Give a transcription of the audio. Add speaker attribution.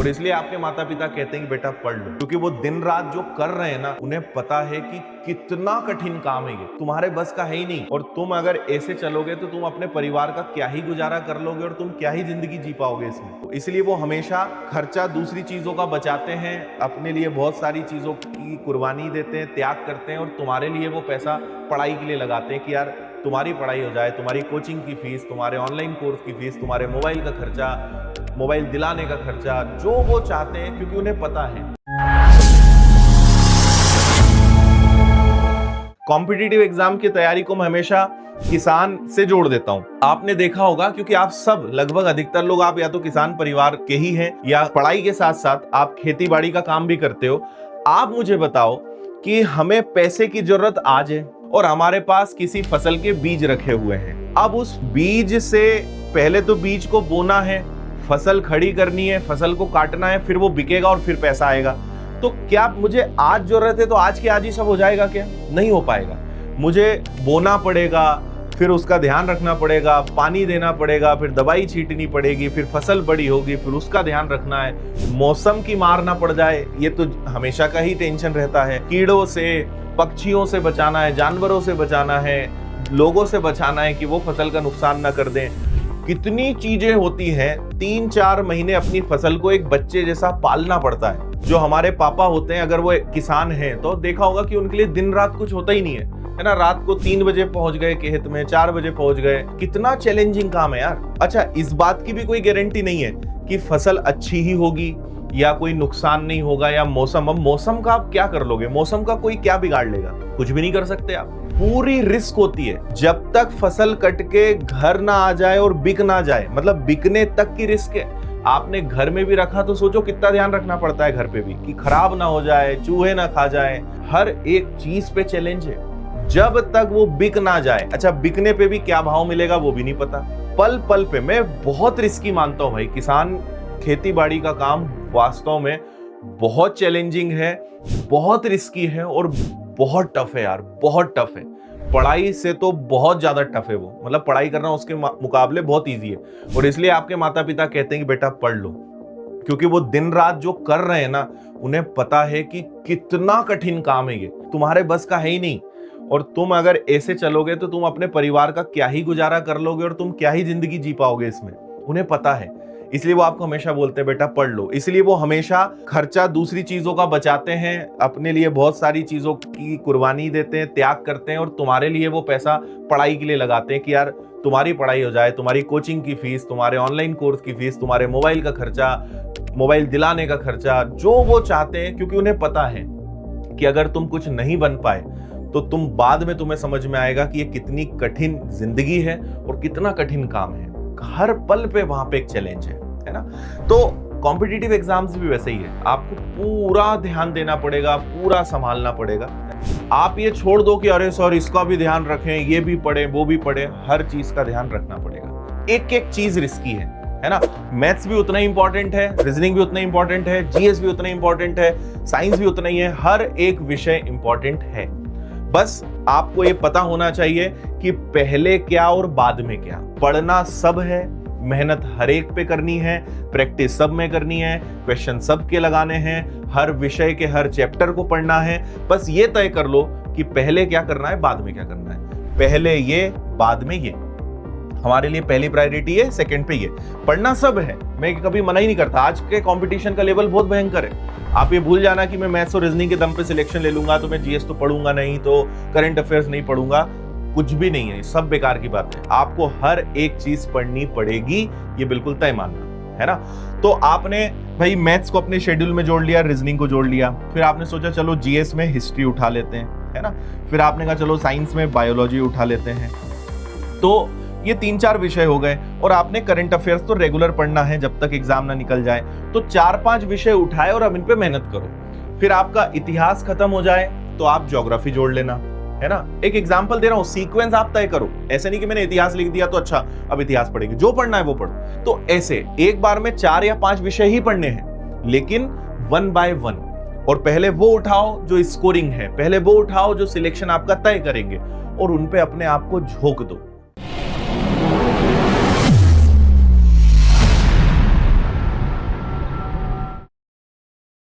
Speaker 1: और इसलिए आपके माता पिता कहते हैं कि बेटा पढ़ लो, क्योंकि वो दिन रात जो कर रहे हैं ना, उन्हें पता है कि कितना कठिन काम है ये, तुम्हारे बस का है ही नहीं। और तुम अगर ऐसे चलोगे तो तुम अपने परिवार का क्या ही गुजारा कर लोगे और तुम क्या ही जिंदगी जी पाओगे इसमें। तो इसलिए वो हमेशा खर्चा दूसरी चीजों का बचाते हैं, अपने लिए बहुत सारी चीजों की कुर्बानी देते हैं, त्याग करते हैं, और तुम्हारे लिए वो पैसा पढ़ाई के लिए लगाते हैं कि यार तुम्हारी पढ़ाई हो जाए, तुम्हारी कोचिंग की फीस, तुम्हारे ऑनलाइन कोर्स की फीस, तुम्हारे मोबाइल का खर्चा, मोबाइल दिलाने का खर्चा, जो वो चाहते हैं, क्योंकि उन्हें पता है। कॉम्पिटिटिव एग्जाम की तैयारी को मैं हमेशा किसान से जोड़ देता हूं। आपने देखा होगा, क्योंकि आप सब लगभग अधिकतर लोग आप या तो किसान परिवार के ही हैं, या पढ़ाई के साथ साथ आप खेती बाड़ी का काम भी करते हो। आप मुझे बताओ कि हमें पैसे की जरूरत आज है और हमारे पास किसी फसल के बीज रखे हुए हैं। अब उस बीज से पहले तो बीज को बोना है, फसल खड़ी करनी है, फसल को काटना है, फिर वो बिकेगा और फिर पैसा आएगा। तो क्या मुझे आज जरूरत है तो आज के आज ही सब हो जाएगा? क्या नहीं हो पाएगा। मुझे बोना पड़ेगा, फिर उसका ध्यान रखना पड़ेगा, पानी देना पड़ेगा, फिर दवाई छींटनी पड़ेगी, फिर फसल बड़ी होगी, फिर उसका ध्यान रखना है। मौसम की मार ना पड़ जाए, ये तो हमेशा का ही टेंशन रहता है। कीड़ों से, पक्षियों से बचाना है, जानवरों से बचाना है, लोगों से बचाना है कि वो फसल का नुकसान ना कर दें। कितनी चीजें होती हैं। 3-4 महीने अपनी फसल को एक बच्चे जैसा पालना पड़ता है। जो हमारे पापा होते हैं, अगर वो किसान हैं, तो देखा होगा कि उनके लिए दिन रात कुछ होता ही नहीं है ना। रात को 3 बजे पहुंच गए खेत में, 4 बजे पहुंच गए। कितना चैलेंजिंग काम है यार। अच्छा, इस बात की भी कोई गारंटी नहीं है कि फसल अच्छी ही होगी या कोई नुकसान नहीं होगा, या मौसम। अब मौसम का आप क्या कर लोगे? मौसम का कोई क्या बिगाड़ लेगा? कुछ भी नहीं कर सकते आप। पूरी रिस्क होती है। जब तक फसल कट के घर ना आ जाए और बिक ना जाए, मतलब बिकने तक की रिस्क है। आपने घर में भी रखा तो सोचो कितना ध्यान रखना पड़ता है घर पे भी, कि खराब ना हो जाए, चूहे ना खा जाए। हर एक चीज पे चैलेंज है जब तक वो बिक ना जाए। अच्छा, बिकने पे भी क्या भाव मिलेगा वो भी नहीं पता। पल पल पे मैं बहुत रिस्की मानता हूं भाई। किसान खेती बाड़ी का काम वास्तव में बहुत चैलेंजिंग है, बहुत रिस्की है और बहुत टफ है यार, बहुत टफ है। पढ़ाई से तो बहुत ज्यादा टफ है वो, मतलब पढ़ाई करना उसके मुकाबले बहुत इजी है। और इसलिए आपके माता पिता कहते हैं कि बेटा पढ़ लो, क्योंकि वो दिन रात जो कर रहे हैं ना, उन्हें पता है कि कितना कठिन काम है ये, तुम्हारे बस का है ही नहीं। और तुम अगर ऐसे चलोगे तो तुम अपने परिवार का क्या ही गुजारा कर लोगे और तुम क्या ही जिंदगी जी पाओगे इसमें, उन्हें पता है। इसलिए वो आपको हमेशा बोलते हैं बेटा पढ़ लो। इसलिए वो हमेशा खर्चा दूसरी चीजों का बचाते हैं, अपने लिए बहुत सारी चीजों की कुर्बानी देते हैं, त्याग करते हैं, और तुम्हारे लिए वो पैसा पढ़ाई के लिए लगाते हैं कि यार तुम्हारी पढ़ाई हो जाए, तुम्हारी कोचिंग की फीस, तुम्हारे ऑनलाइन कोर्स की फीस, तुम्हारे मोबाइल का खर्चा, मोबाइल दिलाने का खर्चा, जो वो चाहते हैं। क्योंकि उन्हें पता है कि अगर तुम कुछ नहीं बन पाए तो तुम बाद में तुम्हें समझ में आएगा कि ये कितनी कठिन जिंदगी है और कितना कठिन काम है। हर पल पे वहां पे एक चैलेंज है ना। तो कॉम्पिटिटिव एग्जाम्स भी वैसे ही है। आपको पूरा ध्यान देना पड़ेगा, पूरा संभालना पड़ेगा। आप ये छोड़ दो कि अरे सर इसका भी ध्यान रखें, ये भी पढ़े, वो भी पढ़े। हर चीज का ध्यान रखना पड़ेगा। एक एक चीज रिस्की है ना। मैथ्स भी उतना ही इंपॉर्टेंट है, रीजनिंग भी उतना ही इंपॉर्टेंट है, जीएस भी उतना ही इंपॉर्टेंट है, साइंस भी उतना ही है। हर एक विषय इंपॉर्टेंट है। बस आपको ये पता होना चाहिए कि पहले क्या और बाद में क्या। पढ़ना सब है, मेहनत हर एक पे करनी है, प्रैक्टिस सब में करनी है, क्वेश्चन सब के लगाने हैं, हर विषय के हर चैप्टर को पढ़ना है। बस ये तय कर लो कि पहले क्या करना है, बाद में क्या करना है। पहले ये, बाद में ये। हमारे लिए पहली प्रायोरिटी है, सेकंड पे ये। पढ़ना सब है, मैं कभी मना ही नहीं करता। आज के कंपटीशन का लेवल बहुत भयंकर है। आप ये भूल जाना कि मैं मैथ्स और रीजनिंग के दम पे सिलेक्शन ले लूंगा तो मैं जीएस तो पढ़ूंगा नहीं, तो करंट अफेयर्स नहीं पढ़ूंगा। कुछ भी नहीं है, सब बेकार की बात है। आपको हर एक चीज पढ़नी पड़ेगी, ये बिल्कुल तय मानना है ना। तो आपने भाई मैथ्स को अपने शेड्यूल में जोड़ लिया, रीजनिंग को जोड़ लिया, फिर आपने सोचा चलो जीएस में हिस्ट्री उठा लेते हैं, है ना। फिर आपने कहा चलो साइंस में बायोलॉजी उठा लेते हैं। तो ये 3-4 विषय हो गए, और आपने करंट अफेयर्स तो रेगुलर पढ़ना है जब तक एग्जाम ना निकल जाए। तो 4-5 विषय उठाए और अब इन पे मेहनत करो। फिर आपका इतिहास खत्म हो जाए तो आप ज्योग्राफी जोड़ लेना, है ना। एक एग्जांपल दे रहा हूं, सीक्वेंस आप तय करो। ऐसे नहीं कि मैंने इतिहास लिख दिया तो अच्छा अब इतिहास पढ़ेंगे, जो पढ़ना है वो पढ़ो। तो ऐसे एक बार में 4 या 5 विषय ही पढ़ने हैं, लेकिन 1 by 1। और पहले वो उठाओ जो स्कोरिंग है, पहले वो उठाओ जो सिलेक्शन आपका तय करेंगे, और उन पे अपने आप को झोंक दो।